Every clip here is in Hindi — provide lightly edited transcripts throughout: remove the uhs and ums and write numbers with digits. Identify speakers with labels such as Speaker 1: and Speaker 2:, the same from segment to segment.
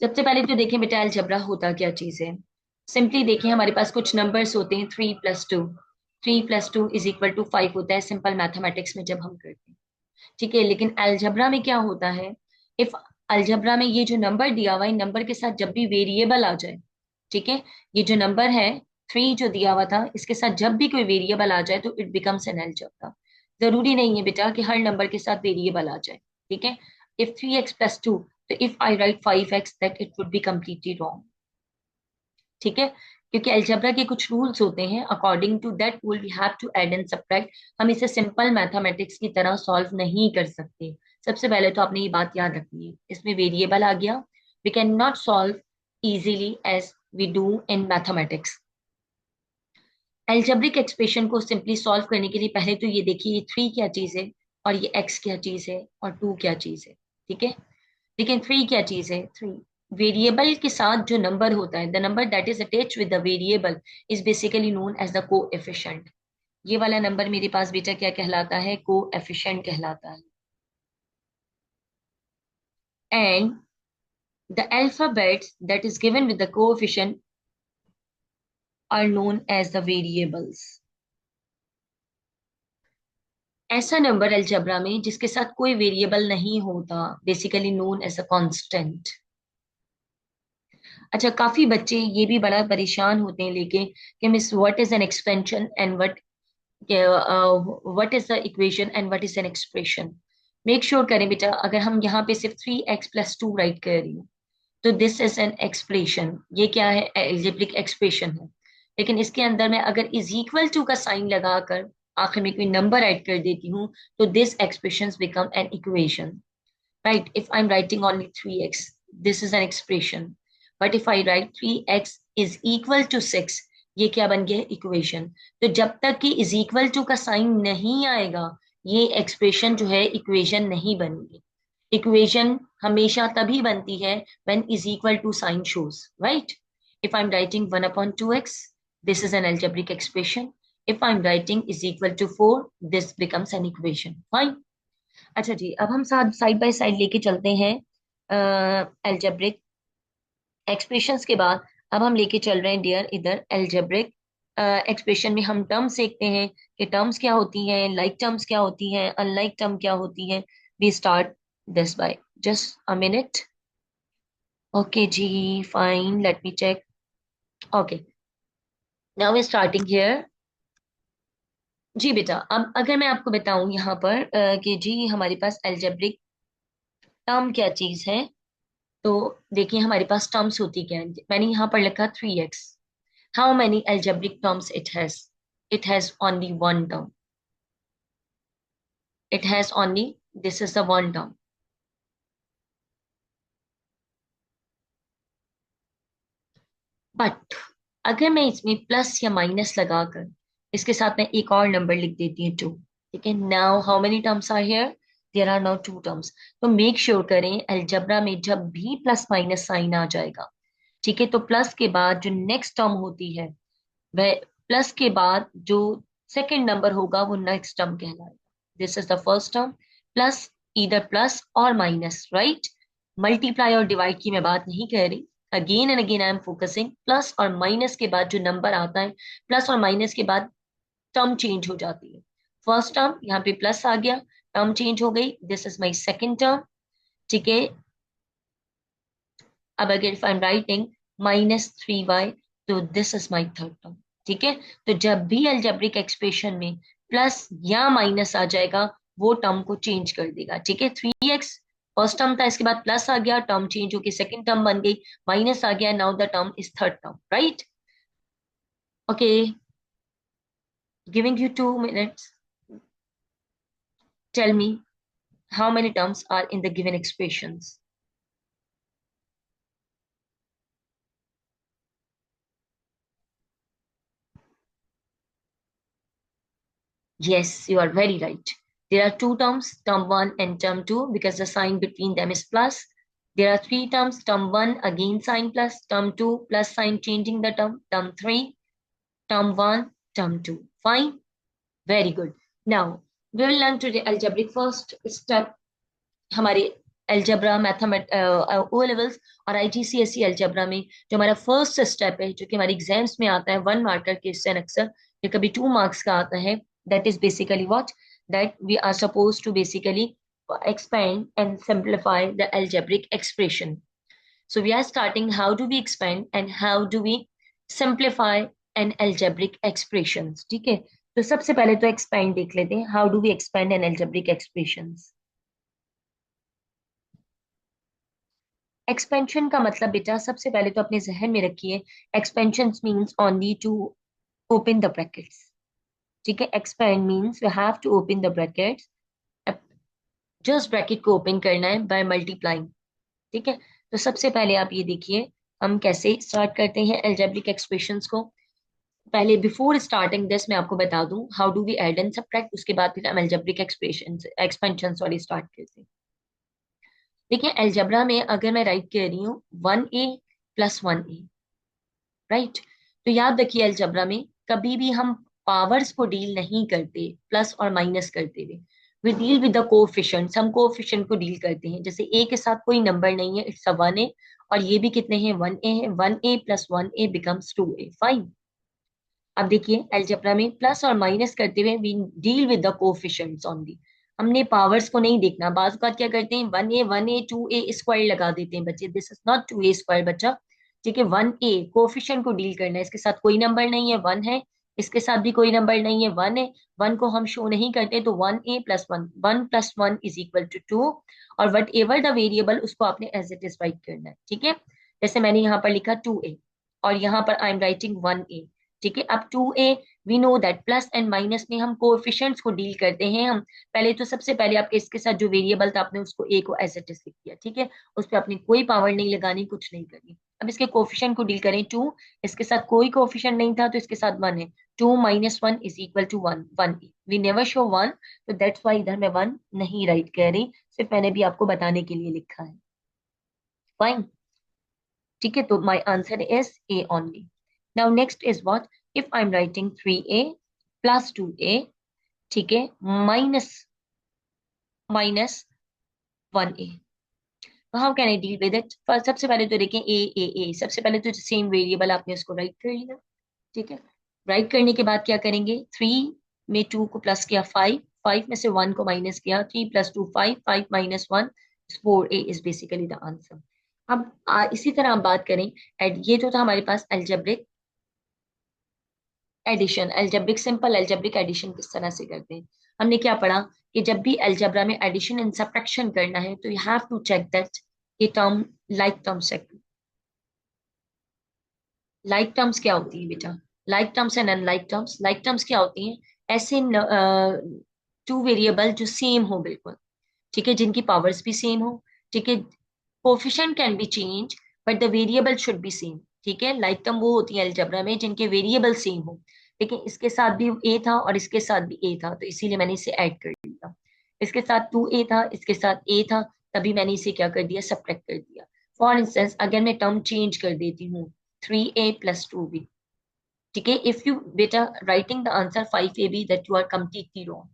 Speaker 1: सबसे पहले तो देखें बेटा अलजबरा होता क्या चीज है। सिंपली देखें, हमारे पास कुछ नंबर्स होते हैं, 3+2, 3+2 = 5 होता है सिंपल मैथमेटिक्स में जब हम करते हैं। ठीक है, लेकिन अलजबरा में क्या होता है, इफ अलजबरा में ये जो नंबर दिया हुआ है, नंबर के साथ जब भी वेरिएबल आ जाए, ठीक है, ये जो नंबर है 3 जो दिया हुआ था, इसके साथ जब भी कोई वेरिएबल आ जाए तो इट बिकम्स एन अलजबरा। जरूरी नहीं है बेटा कि हर नंबर के साथ वेरिएबल आ जाए। ठीक है, इफ 3x+2, तो if I write 5x that it would be completely wrong. ठीक है, क्योंकि अलजेब्रा के कुछ रूल्स होते हैं, according to that rule we have to add and subtract. हम इसे सिंपल मैथमेटिक्स की तरह सॉल्व नहीं कर सकते। सबसे पहले तो आपने ये बात याद रखनी है, इसमें वेरिएबल आ गया, we can not solve easily as we do in mathematics. Algebraic expression को सिंपली सॉल्व करने के लिए पहले तो ये देखिए, ये 3 क्या चीज है और ये x क्या चीज है और 2 क्या चीज है। ठीक है, लेकिन 3 क्या चीज है, 3 वेरिएबल के साथ जो नंबर होता है, the number that is attached with the variable is basically known as the coefficient. ये वाला नंबर मेरे पास बेटा क्या कहलाता है, कोएफिशिएंट कहलाता है। And the alphabets that is given with the coefficient are known as the variables. ऐसा नंबर अलजेब्रा में जिसके साथ कोई वेरिएबल नहीं होता, basically known as a constant. अच्छा, काफी बच्चे ये भी बड़ा परेशान होते हैं लेके कि miss what is an expansion and what is the equation and what is an expression. Make sure करें बेटा, अगर हम यहाँ पे सिर्फ 3x+2 राइट कर रही हूँ तो दिस इज एन एक्सप्रेशन, ये क्या है, एल्जेब्रिक एक्सप्रेशन है। लेकिन इसके अंदर मैं अगर इज इक्वल टू का साइन लगाकर आखिर में कोई नंबर ऐड कर देती हूँ तो this expression become an equation. Right, if I am writing only 3x, this is an expression. But if I right 3x = 6, ये क्या बन गया, इक्वेशन। तो जब तक कि इज इक्वल टू का साइन नहीं आएगा, ये एक्सप्रेशन जो है इक्वेशन नहीं बनेगी। इक्वेशन हमेशा तभी बनती है when is equal to sign shows, right? If I'm writing 1/2x, this is an algebraic expression. If I'm writing is equal to 4, this becomes an equation. Fine. अच्छा जी, अब हम साथ साइड बाय साइड लेके चलते हैं algebraic एक्सप्रेशंस के बाद। अब हम लेके चल रहे हैं डियर इधर algebraic एक्सप्रेशन में हम टर्म्स देखते हैं कि टर्म्स क्या होती हैं, लाइक टर्म्स क्या होती हैं, अनलाइक टर्म क्या होती हैं। We start this by, just a minute. Okay जी, fine, let me check. Okay, now we starting here. जी बेटा, अब अगर मैं आपको बताऊं यहाँ पर कि जी हमारे पास अलजेब्रिक टर्म क्या चीज है, तो देखिए हमारे पास टर्म्स होती क्या है। मैंने यहाँ पर लिखा 3x। How many algebraic terms it has? It has only one term. It has only, this is the one term. But अगर मैं इसमें प्लस या माइनस लगाकर इसके साथ मैं एक और नंबर लिख देती हूँ, 2। ठीक है, now how many terms are here? There are now 2 terms. तो मेक श्योर करें अलजेब्रा में जब भी प्लस माइनस साइन आ जाएगा, ठीक है, तो प्लस के बाद जो नेक्स्ट टर्म होती है वह, प्लस के बाद जो सेकंड नंबर होगा वो नेक्स्ट टर्म कहलाएगा। This is the first term. Plus, इधर प्लस और माइनस, राइट? मल्टीप्लाई और डिवाइड की मैं बात नहीं कर रही। Again and again I am focusing, plus और माइनस के बाद जो नंबर आता है, प्लस और माइनस के बाद टर्म चेंज हो जाती है। फर्स्ट टर्म यहाँ पे प्लस आ गया, टर्म चेंज हो गई, this is my second term. ठीक है, अब अगर if I am writing -3y, तो this is my third term. ठीक है, तो जब भी अलजेब्रिक एक्सप्रेशन में प्लस या माइनस आ जाएगा, वो टर्म को चेंज कर देगा। ठीक है, 3x फर्स्ट टर्म था, इसके बाद प्लस आ गया, टर्म चेंज होके सेकंड टर्म बन गई, माइनस आ गया, now the term is third term, right? Okay, giving you 2 minutes, tell me how many terms are in the given expressions? Yes, you are very right. There are 2 terms, term 1 and term 2, because the sign between them is plus. There are 3 terms, term 1 again sign plus, term 2 plus sign changing the term 3, term 1, term 2. Fine? Very good. Now, we will learn today algebraic first step. हमारे अलजेब्रा ओ लेवल्स और IGCSE अलजेब्रा में जो हमारा फर्स्ट स्टेप है, जो कि हमारे एग्जाम्स में आता है 1 मार्कर क्वेश्चन अक्सर, या कभी 2 मार्क्स का आता है, that is basically what, that we are suppose to basically expand and simplify the algebraic expression. So we are starting how do we expand and how do we simplify an algebraic expressions. ठीक है, तो सबसे पहले तो expand देख लेते हैं, how do we expand an algebraic expressions. Expansion का मतलब बेटा सबसे पहले तो अपने जहन में रखिए, expansion means only to open the brackets. ठीक है, expand means we have to open the brackets, just bracket को ओपन करना है बाय मल्टीप्लाइंग. ठीक है, तो सबसे पहले आप ये देखिए हम कैसे स्टार्ट करते हैं अलजेब्रिक एक्सप्रेशंस को. पहले बिफोर स्टार्टिंग दिस मैं आपको बता दूं how do we add and subtract, उसके बाद फिर हम algebraic expressions expansion sorry start करते हैं. देखिए अलजेब्रा में अगर मैं राइट कर रही हूँ 1a + 1a, राइट, तो याद रखिए अलजेब्रा में कभी भी हम पावर्स को डील नहीं करते प्लस और माइनस करते हुए, we deal with the coefficients. हम कोएफिशिएंट को डील करते हैं, जैसे a के साथ कोई नंबर नहीं है, इट्स अ 1a, और ये भी कितने हैं 1a है, 1a + 1a becomes 2a, fine. अब देखिए अलजेब्रा में प्लस और माइनस करते हुए we deal with the coefficients only, हमने पावर्स को नहीं देखना. बात का क्या करते हैं 1a 2a स्क्वायर लगा देते हैं बच्चे, this is not 2a square बच्चा. ठीक है, 1a कोएफिशिएंट को डील करना है, इसके साथ कोई नंबर नहीं है 1 है, इसके साथ भी कोई नंबर नहीं है 1 है, 1 को हम शो नहीं करते, तो 1a + 1, 1 + 1 = 2, और वट एवर द वेरिएबल उसको आपने एज इट इज राइट करना है. ठीक है, जैसे मैंने यहाँ पर लिखा 2a और यहाँ पर आई एम राइटिंग 1a. ठीक है, अब 2a we know that plus and minus में हम कोएफिशिएंट्स को डील करते हैं. हम पहले तो सबसे पहले आपके इसके साथ जो वेरिएबल था आपने उसको a को एज इट इज लिख दिया. ठीक है, उस पर आपने कोई पावर नहीं लगानी, कुछ नहीं करनी. अब इसके कोएफिशिएंट को डील करें 2, इसके साथ कोई कोएफिशिएंट नहीं था तो इसके साथ 1 है, 2 - 1 = 1, 1a. वी नेवर शो 1, तो दैट्स वाई इधर मैं 1 नहीं राइट कर रही, सिर्फ मैंने भी आपको बताने के लिए लिखा है. फाइन. ठीक है, तो my answer is a only. Now next is what, if I am writing 3a + 2a, ठीक है, माइनस 1a, तो how can I deal with it. सबसे पहले तो देखें ए, सबसे पहले तो सेम वेरिएबल आपने उसको राइट कर लिया. ठीक है, राइट करने के बाद क्या करेंगे, 3 में 2 को प्लस किया 5, 5 में से 1 को माइनस किया, 3 + 2 5, 5 - 1 4a is basically the answer. अब इसी तरह हम बात करें ये जो था हमारे पास algebraic addition, algebraic simple algebraic addition किस तरह से करते हैं. हमने क्या पढ़ा कि जब भी अलजेब्रा में एडिशन एंड सब्ट्रैक्शन करना है तो you have to check that ये टर्म लाइक टर्म्स है. लाइक टर्म्स क्या होती है बेटा, like terms and unlike terms. Like terms क्या होती हैं, ऐसे 2 वेरिएबल जो सेम हो बिल्कुल. ठीक है, जिनकी पावर्स भी सेम हो. ठीक है, coefficient can be change but the variable should be same. ठीक है, लाइक टर्म वो होती है अलजेब्रा में जिनके वेरिएबल सेम हो. लेकिन इसके साथ भी ए था और इसके साथ भी ए था, तो इसीलिए मैंने इसे ऐड कर दिया. इसके साथ 2a था, इसके साथ ए था, तभी मैंने इसे क्या कर दिया, सब्ट्रैक्ट कर दिया. फॉर इंस्टेंस अगर मैं टर्म चेंज कर देती हूँ 3a + 2b. ठीक है, इफ यू बेटा writing the answer 5ab that you are completely wrong.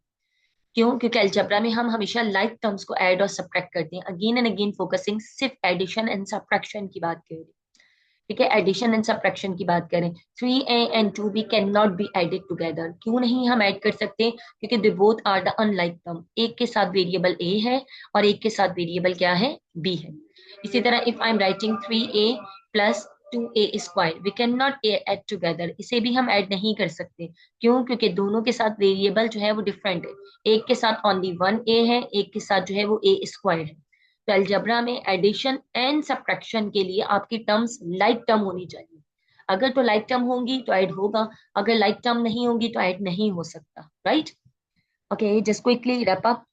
Speaker 1: क्यों, क्योंकि अलजेब्रा में हम हमेशा लाइक टर्म्स को ऐड और सब्ट्रैक्ट करते हैं, अगेन एंड अगेन फोकसिंग सिर्फ एडिशन एंड सब्ट्रैक्शन की बात करें. ठीक है, एडिशन एंड सब्ट्रैक्शन की बात करें, 3a and 2b can not be added together. क्यों नहीं हम ऐड कर सकते, क्योंकि they both are the unlike term. एक के साथ वेरिएबल a है और एक के साथ वेरिएबल क्या है, b है. इसी तरह if I am writing 3a + 2a², we can not add together, इसे भी हम ऐड नहीं कर सकते. क्यों, क्योंकि दोनों के साथ वेरिएबल जो है वो डिफरेंट है. एक के साथ ओनली 1a है, एक के साथ जो है वो a² है. तो अलजेब्रा में एडिशन एंड सब्ट्रैक्शन के लिए आपकी टर्म्स लाइक टर्म होनी चाहिए. अगर तो लाइक टर्म होंगी तो ऐड होगा, अगर लाइक टर्म नहीं होंगी तो ऐड नहीं हो सकता. Right, okay, just quickly wrap up.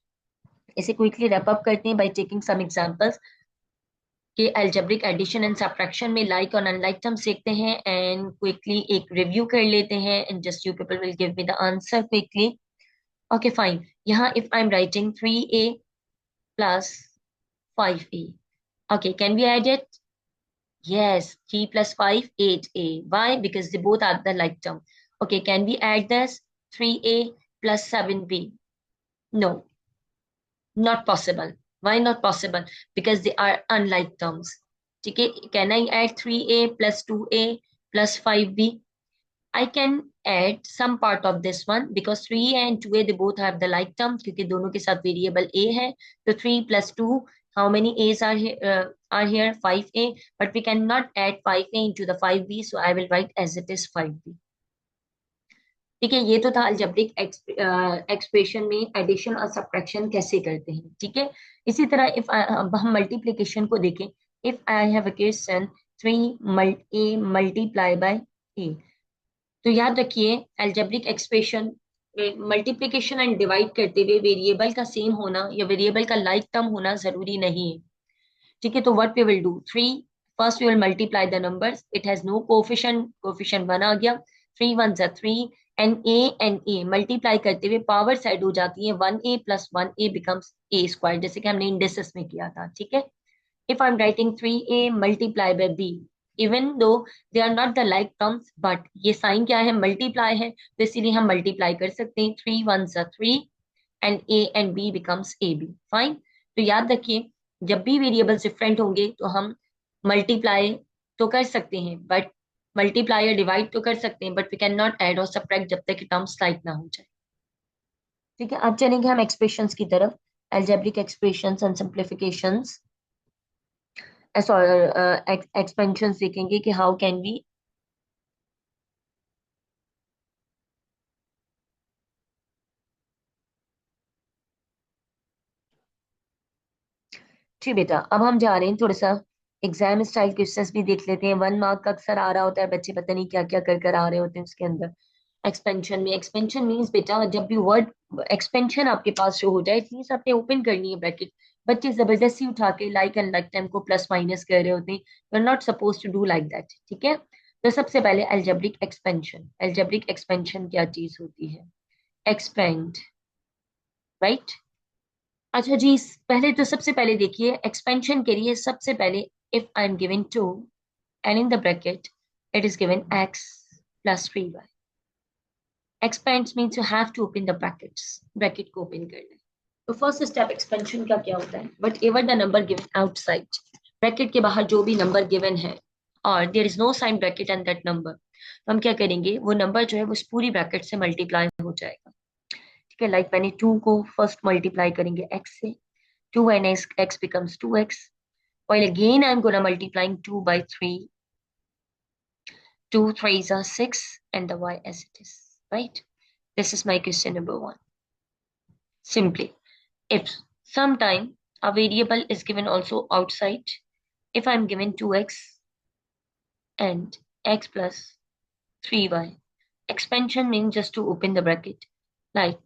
Speaker 1: इसे क्विकली रैप अप करते हैं बाय टेकिंग सम एग्जांपल्स कि अलजेब्रिक एडिशन एंड सब्ट्रैक्शन में लाइक और अनलाइक टर्म्स देखते हैं एंड क्विकली एक रिव्यू कर लेते हैं and just you people will give me the answer quickly. Okay fine, यहाँ if I am writing 3a + 5a, okay, can we add it? Yes, 3 + 5 8a. Why? Because they both are the like term. Okay, can we add this 3a + 7b? No, not possible. Why not possible? Because they are unlike terms. ठीक है, can I add 3a plus 2a plus 5b? I can add some part of this one because 3a and 2a they both have the like term क्योंकि दोनों के साथ वेरिएबल a है. तो 3 plus 2, how many a's are here? 5a, but we cannot add 5a into the 5b, so I will write as it is 5b. ठीक है, ये तो था अलजेब्रिक एक्सप्रेशन में एडिशन और सब्ट्रैक्शन कैसे करते हैं. ठीक है, इसी तरह इफ अब हम मल्टीप्लिकेशन को देखें. If I have a question 3 a multiply by a, तो याद रखिए algebraic expression multiplication and divide करते हुए वेरिएबल का सेम होना या वेरिएबल का लाइक टर्म होना जरूरी नहीं है. ठीक है, तो what we will do, 3 first we will multiply the numbers. It has no coefficient, coefficient 1 आ गया. 3 1 जा 3 एंड ए मल्टीप्लाई करते हुए पावर साइड हो जाती है. 1a plus 1a becomes a square, जैसे कि हमने इंडिसेस में किया था. ठीक है, if I'm writing 3a multiply by b, even though they are not the like terms, but ये साइन क्या है, मल्टीप्लाई है, तो इसीलिए हम मल्टीप्लाई कर सकते हैं. 3 1 3 and a and b becomes ab. Fine. तो याद रखिए जब भी वेरिएबल्स डिफरेंट होंगे तो हम मल्टीप्लाई तो कर सकते हैं, बट मल्टीप्लाई या डिवाइड तो कर सकते हैं, but we can not add और सब्ट्रैक्ट जब तक टर्म्स लाइक ना हो जाए. ठीक है, अब चलेंगे हम एक्सप्रेशंस की तरफ. Algebraic expressions and simplifications expansion देखेंगे कि हाउ कैन वी. जी बेटा, अब हम जा रहे हैं थोड़ा सा एग्जाम स्टाइल क्वेश्चंस भी देख लेते हैं. 1 मार्क का अक्सर आ रहा होता है, बच्चे पता नहीं क्या क्या कर कर आ रहे होते हैं उसके अंदर. एक्सपेंशन में, एक्सपेंशन मीन्स बेटा जब भी वर्ड एक्सपेंशन आपके पास शो हो जाए, इट मीन्स आपने ओपन करनी है ब्रैकेट. बच्चे जबरदस्ती उठा के लाइक एंड लाइक टाइम को प्लस माइनस कर रहे होते हैं. You are not suppose to do like that. ठीक है, तो सबसे पहले अलजेब्रिक एक्सपेंशन. अलजेब्रिक एक्सपेंशन क्या चीज होती है? Expand, right. अच्छा जी, पहले तो सबसे पहले देखिए एक्सपेंशन के लिए सबसे पहले if I am given 2 and in the bracket it is given x plus 3y. Expands means you have to open the brackets. Bracket को open करना है. तो फर्स्ट स्टेप एक्सपेंशन का क्या होता है? But ever the number given outside, bracket के बाहर जो भी नंबर गिवन है और there is no sign bracket and that number, तो हम क्या करेंगे, वो नंबर जो है वो इस पूरी ब्रैकेट से मल्टीप्लाई हो जाएगा. ठीक है, लाइक मैंने 2 को फर्स्ट मल्टीप्लाई करेंगे x से. 2 and x becomes 2x. While again I'm gonna multiplying 2 by 3. 2 3s are 6 and the y as it is. Right? This is my question number 1. Simply, if sometime a variable is given also outside, if I'm given 2x and x plus 3y, expansion means just to open the bracket, like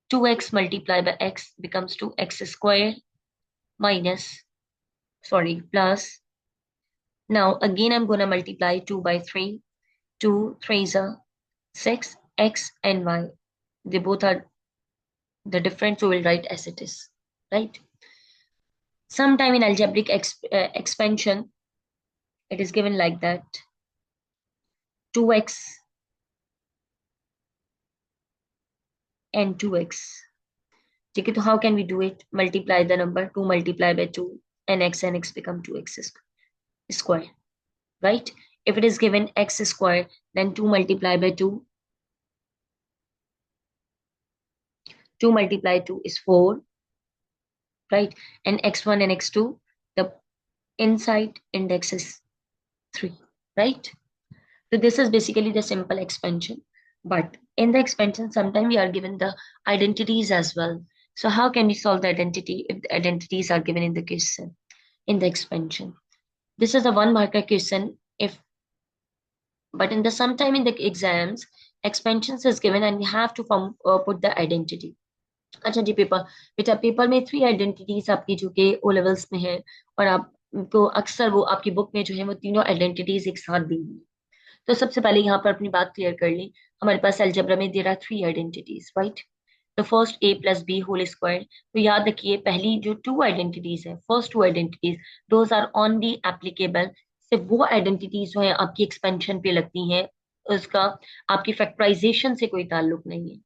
Speaker 1: 2x multiplied by x becomes 2x square minus, sorry, plus. Now again I'm going to multiply 2 by 3. 2 3s are 6, x and y. They both are the difference, so we'll write as it is, right? Sometime in algebraic expansion, it is given like that. 2x and 2x. Okay, so how can we do it? Multiply the number, 2 multiplied by 2, and x become 2x square, right? If it is given x square, then 2 multiplied by 2. 2 multiplied 2 is 4, right? And x1 and x2, the inside index is 3, right? So this is basically the simple expansion. But in the expansion, sometimes we are given the identities as well. So how can we solve the identity if the identities are given in the question, in the expansion? This is a 1 marker question. But in the sometime in the exams, expansions is given and we have to put the identity. अच्छा जी, बेटा पेपर में 3 आइडेंटिटीज आपकी जो कि ओ लेवल्स में है, और आपको अक्सर वो आपकी बुक में जो है वो तीनों आइडेंटिटीज एक साथ दी हुई. तो सबसे पहले यहाँ पर अपनी बात क्लियर कर ली. हमारे पास अलजेब्रा में देयर आर 3 आइडेंटिटीज, राइट? तो first a plus B whole square. तो याद रखिए पहली जो 2 आइडेंटिटीज है, first 2 identities, those are only applicable. सिर्फ वो आइडेंटिटीज जो है आपकी एक्सपेंशन पे लगती हैं, उसका आपकी फैक्टराइजेशन से कोई ताल्लुक नहीं है.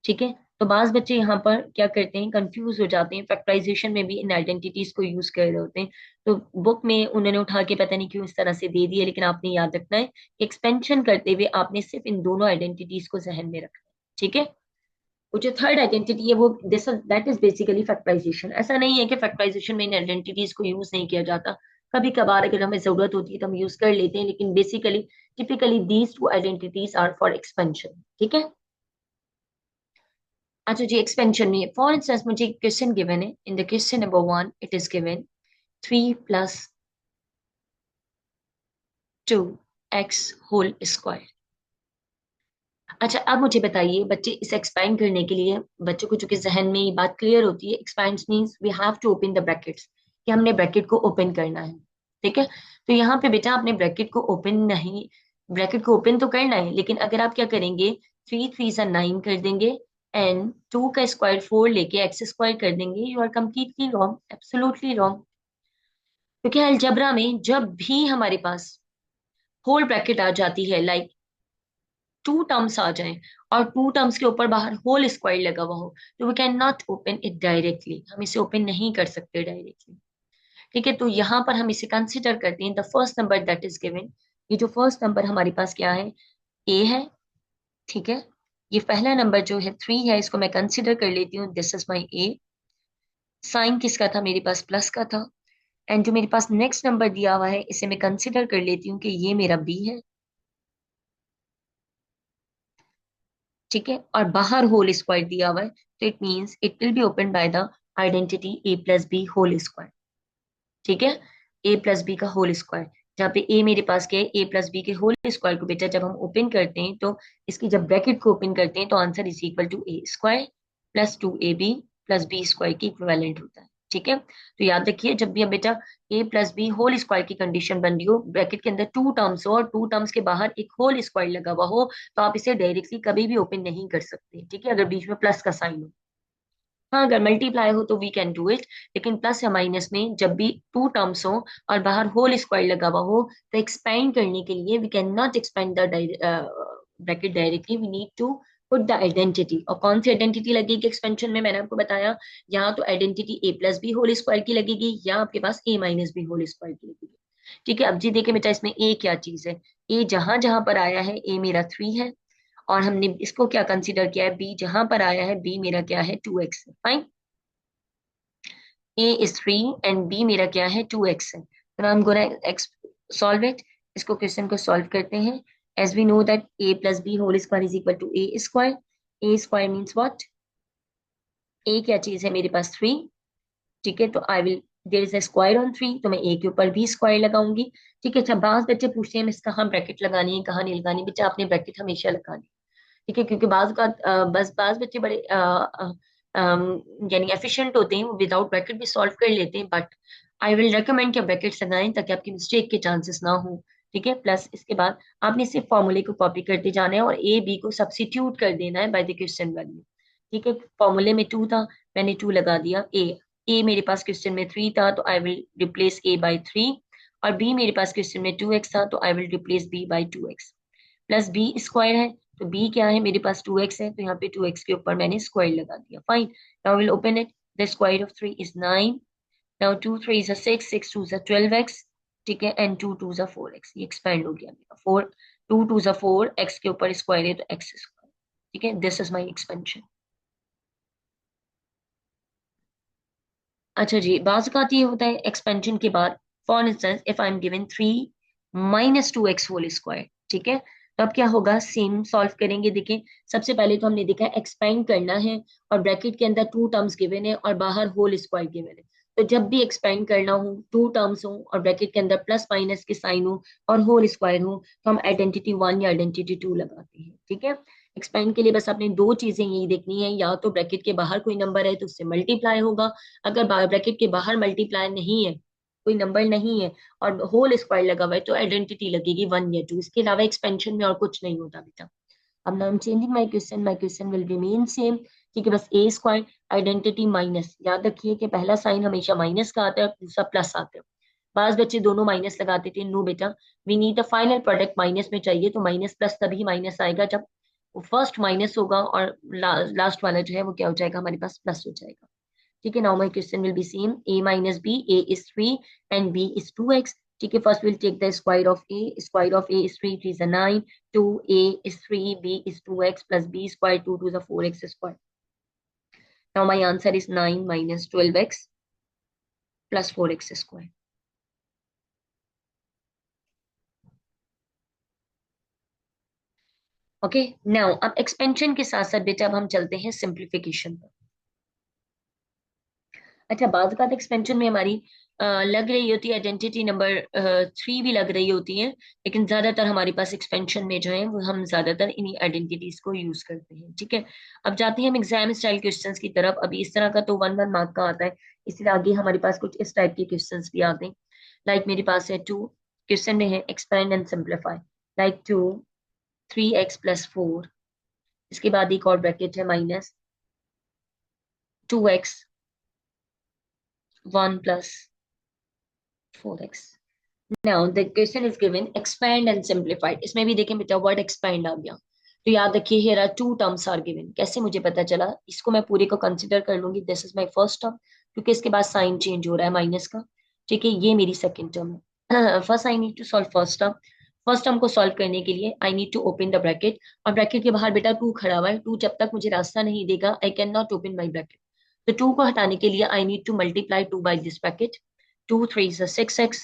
Speaker 1: ठीक है, तो बाज बच्चे यहाँ पर क्या करते हैं, कंफ्यूज हो जाते हैं, फैक्टराइजेशन में भी इन आइडेंटिटीज को यूज कर रहे होते हैं। तो बुक में उन्होंने उठा के पता नहीं क्यों इस तरह से दे दिया, लेकिन आपने याद रखना है कि एक्सपेंशन करते हुए आपने सिर्फ इन दोनों आइडेंटिटीज को जहन में रखना है, ठीक है। वो जो थर्ड आइडेंटिटी है वो this that is basically factorization. ऐसा नहीं है कि फैक्टराइजेशन में इन आइडेंटिटीज को यूज नहीं किया जाता, कभी कभार अगर हमें जरूरत होती है तो हम यूज कर लेते हैं, लेकिन basically typically these two identities are for expansion, ठीक है। अच्छा जी, एक्सपेंशन में फॉर इंस्टेंस मुझे क्वेश्चन गिवन है, in the question number 1 it is given 3 + 2x whole square. अच्छा अब मुझे बताइए बच्चे, इसे एक्सपैंड करने के लिए बच्चों को चूंकि जहन में ये बात क्लियर होती है, expand means we have to open the brackets, कि हमने ब्रैकेट को ओपन करना है, ठीक है। तो यहाँ पे बेटा आपने ब्रैकेट को ओपन नहीं, ब्रैकेट को ओपन तो करना है, लेकिन अगर आप क्या करेंगे, 3 3 9 कर देंगे एंड 2 का स्क्वायर 4 लेके एक्स स्क्वायर कर देंगे, you are completely wrong, absolutely wrong. क्योंकि अलजबरा में जब भी हमारे पास होल ब्रैकेट आ जाती है, लाइक टू टर्म्स आ जाएं और टू टर्म्स के ऊपर बाहर होल स्क्वायर लगा हुआ हो, तो we can not open it directly, हम इसे ओपन नहीं कर सकते डायरेक्टली, ठीक है। तो यहाँ पर हम इसे कंसिडर करते हैं the first number that is given. ये जो फर्स्ट नंबर हमारे पास क्या है, ए है, ठीक है। ये पहला नंबर जो है 3 है, इसको मैं कंसिडर कर लेती हूँ, this is my A. Sign किसका था, मेरे पास प्लस का था। एंड जो मेरे पास नेक्स्ट नंबर दिया हुआ है, इसे मैं कंसिडर कर लेती हूँ कि ये मेरा बी है, ठीक है। और बाहर होल स्क्वायर दिया हुआ है, तो it means it will be open by the identity a + b whole square, ठीक है। a + b का होल स्क्वायर, जहाँ पे a मेरे पास क्या है, a + b के होल स्क्वायर को बेटा जब हम ओपन करते हैं तो इसकी जब ब्रैकेट को ओपन करते हैं तो answer is equal to a² + 2ab + b² की इक्विवेलेंट होता है, ठीक है। तो याद रखिए जब भी अब बेटा a + b होल स्क्वायर की कंडीशन बन रही हो, ब्रैकेट के अंदर टू टर्म्स हो और टू टर्म्स के बाहर एक होल स्क्वायर लगा हुआ हो, तो आप इसे डायरेक्टली कभी भी ओपन नहीं कर सकते, ठीक है, अगर बीच में प्लस का साइन हो। हाँ अगर मल्टीप्लाई हो तो वी कैन डू इट, लेकिन प्लस या माइनस में जब भी टू टर्म्स हो और बाहर होल स्क्वायर लगा हुआ हो, तो एक्सपेंड करने के लिए we can not expand the bracket directly, we need to put the identity. और कौन सी आइडेंटिटी लगेगी एक्सपेंशन में, मैंने आपको बताया, यहाँ तो identity a + b whole square की लगेगी, या आपके पास a - b होल स्क्वायर की लगेगी, ठीक है। अब जी देखिए बेटा इसमें ए क्या चीज है, ए जहां जहां पर आया है ए मेरा 3 है, और हमने इसको क्या कंसीडर किया है, बी जहां पर आया है बी मेरा क्या है 2x है, fine. A is 3 and b मेरा क्या है 2x है, तो हम गोना सॉल्व इट, इसको क्वेश्चन को सॉल्व करते हैं। As we know that a + b whole square is equal to a², a² means what, a क्या चीज है मेरे पास 3, ठीक है। तो I will, there is a square on 3, तो मैं ए के ऊपर भी स्क्वायर लगाऊंगी, ठीक है। अच्छा बाज बच्चे पूछते हैं मिस कहाँ ब्रैकेट लगानी है कहाँ नहीं लगानी, बच्चा आपने ब्रैकेट हमेशा लगानी, ठीक है, क्योंकि बाज का बस बाज बच्चे बड़े यानी एफिशिएंट होते हैं, वो विदाउट ब्रैकेट भी सॉल्व कर लेते हैं, बट आई विल रेकमेंड कि ब्रैकेट लगाएं ताकि आपकी मिस्टेक के चांसेस ना हो, ठीक है। प्लस इसके बाद आपने सिर्फ फॉर्मूले को कॉपी करते जाना है और ए बी को सब्सिट्यूट कर देना है बाय द क्वेश्चन वैल्यू, ठीक है। फॉर्मूले में 2 था, मैंने 2 लगा दिया, ए मेरे पास क्वेश्चन में 3 था तो आई विल रिप्लेस a/3, और बी मेरे पास क्वेश्चन में 2x था तो I will replace b/2x, plus b² है, तो b क्या है मेरे पास 2x है, तो यहाँ पे 2x के ऊपर मैंने स्क्वायर लगा दिया, fine. Now will open it, the square of 3 is 9, now 2 3 is 6, 6 2 is 12x, ठीक है, एंड 2 2 is 4x, ये एक्सपेंड हो गया मेरा 4, 2 2 is 4, x के ऊपर स्क्वायर है तो x², ठीक है, दिस इज माई एक्सपेंशन। अच्छा जी, बाज़ औक़ात ये होता है एक्सपेंशन के बाद, for instance if I am given 3 - 2x whole square, ठीक है, तो अब क्या होगा, सेम सॉल्व करेंगे। देखिए सबसे पहले तो हमने देखा एक्सपेंड करना है और ब्रैकेट के अंदर टू टर्म्स गिवन है और बाहर होल स्क्वायर गिवन है, तो जब भी एक्सपेंड करना हो, टू टर्म्स हो और ब्रैकेट के अंदर प्लस माइनस के साइन हो और होल स्क्वायर हो, तो हम आइडेंटिटी 1 या आइडेंटिटी 2 लगाते हैं, ठीक है। एक्सपेंड के लिए बस आपने दो चीजें यही देखनी है, या तो ब्रैकेट के बाहर कोई नंबर है तो उससे मल्टीप्लाई होगा, अगर ब्रैकेट के बाहर मल्टीप्लाई नहीं है, कोई नंबर नहीं है और होल स्क्वायर लगा हुआ है, तो आइडेंटिटी लगेगी 1 या 2, इसके अलावा एक्सपेंशन में और कुछ नहीं होता बेटा। अब now I am changing my question will remain same, ठीक है, बस a² आइडेंटिटी माइनस, याद रखिए कि पहला साइन हमेशा माइनस का आता है, दूसरा प्लस आता है। बाज बच्चे दोनों माइनस लगाते थे, नो बेटा, we need the final product minus में चाहिए, तो माइनस प्लस तभी माइनस आएगा जब वो फर्स्ट माइनस होगा और लास्ट वाला जो है वो क्या हो जाएगा, हमारे पास प्लस हो जाएगा। ठीक है, now my question will be same, a minus b, a is 3 and b is 2x. ठीक है, first we'll take the square of a. Square of a is 3, 3 is a 9, 2a is 3, b is 2x plus b square, 2 to the 4x square. Now my answer is 9 minus 12x plus 4x square. Okay, now अब एक्सपेंशन के साथ साथ बेटा अब हम चलते हैं सिंप्लीफिकेशन पर। अच्छा, बात का एक्सपेंशन में हमारी लग रही होती है आइडेंटिटी नंबर 3 भी लग रही होती है, लेकिन ज्यादातर हमारे पास एक्सपेंशन में जो है वो हम ज्यादातर इन्हीं आइडेंटिटीज को यूज करते हैं। ठीक है, अब जाते हैं हम एग्जाम स्टाइल क्वेश्चंस की तरफ। अभी इस तरह का तो 1 1 मार्क का आता है, इसलिए आगे हमारे पास कुछ इस टाइप के क्वेश्चंस भी आते हैं। लाइक मेरे पास है 2 क्वेश्चन में है expand and simplify. Like 2 3x+4, इसके बाद एक और ब्रैकेट है minus 2x 1 plus 4x. Now the question is given expand and simplified. इसमें भी देखें बेटा वर्ड expand आ गया, तो याद रखिए here are two terms are given. कैसे मुझे पता चला, इसको मैं पूरे को कंसिडर कर लूंगी, this is my first term, क्योंकि इसके बाद साइन चेंज हो रहा है माइनस का। ठीक है, ये मेरी सेकंड टर्म है। First I need to solve first term. First term को सॉल्व करने के लिए I need to open the bracket, और ब्रैकेट के बाहर बेटा 2 खड़ा हुआ है, 2 जब तक मुझे रास्ता नहीं देगा I can not open my bracket. तो 2 को हटाने के लिए I need to multiply 2 by this bracket. 2 3 6x।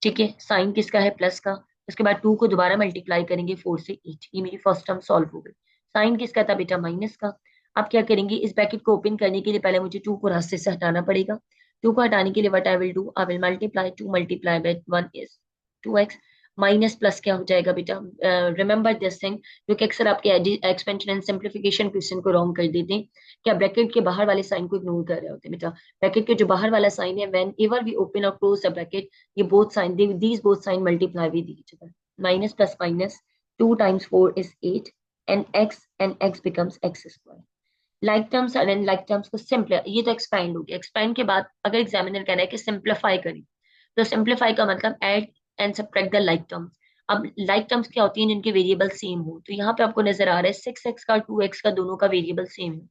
Speaker 1: ठीक है, साइन किसका है, प्लस का। उसके बाद 2 को दोबारा मल्टीप्लाई करेंगे 4 से 8, ये मेरी फर्स्ट टर्म सॉल्व हो गई। साइन किसका था बेटा, माइनस का। अब क्या करेंगे, इस ब्रैकेट को ओपन करने के लिए पहले मुझे 2 को रास्ते से हटाना पड़ेगा। 2 को हटाने के लिए what I will do, I will multiply 2 multiply by 1 is 2x। Minus plus क्या हो जाएगा बेटा, रिमेंबर दिस थिंग, क्योंकि अक्सर आपके एक्सपेंशन एंड सिंप्लीफिकेशन क्वेश्चन को रॉन्ग कर देते हैं, क्या ब्रैकेट के बाहर वाले साइन को इग्नोर कर रहे होते हैं बेटा। ब्रैकेट के जो बाहर वाला साइन है, व्हेन एवर वी ओपन और क्लोज द ब्रैकेट, ये both sign, these both sign multiply with each other. Minus plus minus, 2 times 4 is 8, and x becomes x square. Like terms and like terms को सिंपल, ये तो एक्सपेंड हो गया। एक्सपेंड के बाद अगर एग्जामिनर कहना है कि सिंप्लीफाई करें, तो सिंप्लीफाई का मतलब add and subtract the like terms. अब लाइक टर्म्स क्या होती हैं, जिनके वेरिएबल सेम हो। तो यहाँ पे आपको नजर आ रहा है 6x का 2x का दोनों का वेरिएबल सेम है,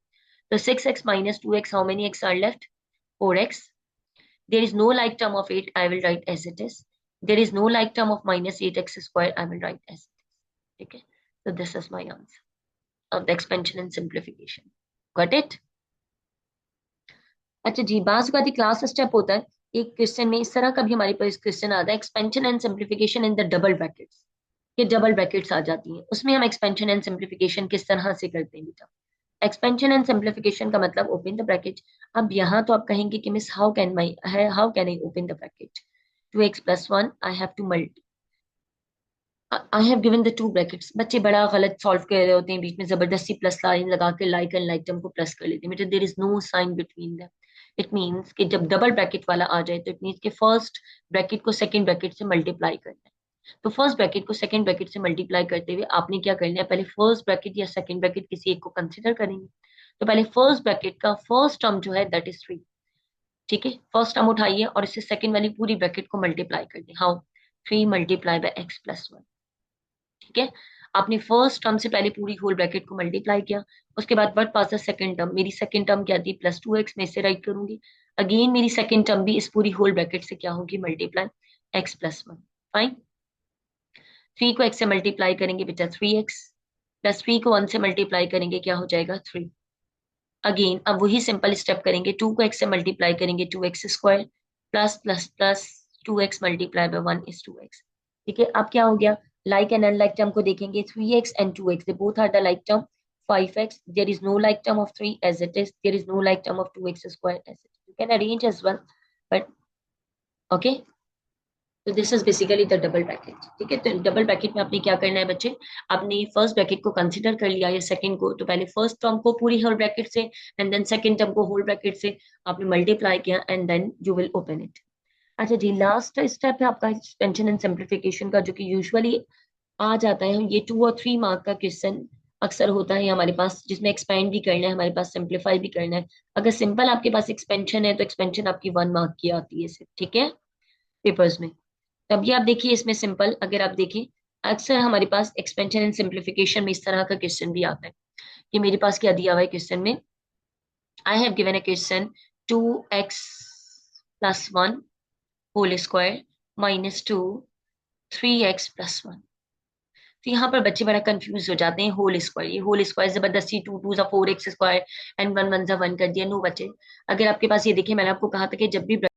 Speaker 1: तो 6x minus 2x, how many x are left, 4x. There is no like term of 8, I will write as it is. There is no like term of minus 8x square, I will write as it is. Okay, so this is my answer of the expansion and simplification. Got it? अच्छा जी, बाज का क्लास स्टेप होता है एक क्वेश्चन में इस तरह का भी हमारे पास क्वेश्चन आता है, expansion and simplification in the double brackets. ये डबल ब्रैकेट्स आ जाती हैं, उसमें हम एक्सपेंशन एंड सिंप्लीफिकेशन किस तरह से करते हैं बेटा। एक्सपेंशन एंड सिंप्लीफिकेशन का मतलब ओपन द ब्रैकेट। अब यहाँ तो आप कहेंगे कि miss how can I open the bracket, 2x+1 I have to multi, I have given the 2 brackets. बच्चे बड़ा गलत सॉल्व कर रहे होते हैं, बीच में जबरदस्ती प्लस लाइन लगा के लाइक एंड लाइक टर्म को प्लस कर लेते हैं। बेटा there is no sign between them. It means कि जब डबल ब्रैकेट वाला आ जाए तो इट मींस कि फर्स्ट ब्रैकेट को सेकंड ब्रैकेट से मल्टीप्लाई करना है। तो फर्स्ट ब्रैकेट को सेकंड ब्रैकेट से मल्टीप्लाई करते हुए आपने क्या करना है, पहले फर्स्ट ब्रैकेट या सेकंड ब्रैकेट किसी एक को कंसिडर करेंगे। तो पहले फर्स्ट ब्रैकेट का फर्स्ट टर्म जो है दैट इज 3। ठीक है, फर्स्ट टर्म उठाइए और इससे सेकंड वाली पूरी ब्रैकेट को मल्टीप्लाई कर दें। How, 3 multiply by x+1। ठीक है, आपने फर्स्ट टर्म से पहले पूरी होल ब्रैकेट को मल्टीप्लाई किया, उसके बाद what pass the second term, मेरी सेकंड टर्म क्या थी, +2x, में से राइट करूंगी। अगेन मेरी सेकंड टर्म भी इस पूरी होल ब्रैकेट से क्या होगी, मल्टीप्लाई x+1। फाइन, 3 को x से मल्टीप्लाई करेंगे बेटा 3x, प्लस 3 को 1 से मल्टीप्लाई करेंगे क्या हो जाएगा 3। अगेन अब वही सिंपल स्टेप करेंगे, 2 को x से मल्टीप्लाई करेंगे 2x square, plus plus plus 2x multiply by 1 is 2x। ठीक है, अब क्या हो गया, like and unlike term को देखेंगे, 3x and 2x they both are the like term। 5x, there is no like term of 3 as it is, there is no like term of 2x square as it is, you can arrange as well, but okay, तो this is basically the double bracket. ठीक है, तो डबल ब्रैकेट में आपने क्या करना है बच्चे, आपने फर्स्ट ब्रैकेट को कंसिडर कर लिया या सेकंड को, तो पहले फर्स्ट टर्म को पूरी होल ब्रैकेट से एंड देन सेकंड टर्म को होल ब्रैकेट से आपने मल्टीप्लाई किया and then you will open it. अच्छा जी, लास्ट स्टेप है आपका एक्सपेंशन एंड सिंप्लीफिकेशन का, जो कि यूजुअली आ जाता है। ये 2 और 3 मार्क का क्वेश्चन अक्सर होता है हमारे पास, जिसमें एक्सपेंड भी करना है हमारे पास, सिंप्लीफाई भी करना है। अगर सिंपल आपके पास एक्सपेंशन है तो एक्सपेंशन आपकी 1 मार्क की आती है सिर्फ। ठीक है, पेपर्स में। तब ये आप देखिए, इसमें सिंपल अगर आप देखें अक्सर हमारे पास एक्सपेंशन एंड सिंप्लीफिकेशन में इस तरह का क्वेश्चन भी आता है कि मेरे पास क्या दिया हुआ है क्वेश्चन में, आई have given a question 2x plus 1 whole square minus 2 3x plus 1। तो यहाँ पर बच्चे बड़ा कंफ्यूज हो जाते हैं, होल स्क्वायर, ये होल स्क्वायर जबरदस्ती 2 टू जा 4x स्क्वायर एंड 1 1 जा 1 कर दिया। नो बच्चे, अगर आपके पास ये देखिए मैंने आपको कहा था कि जब भी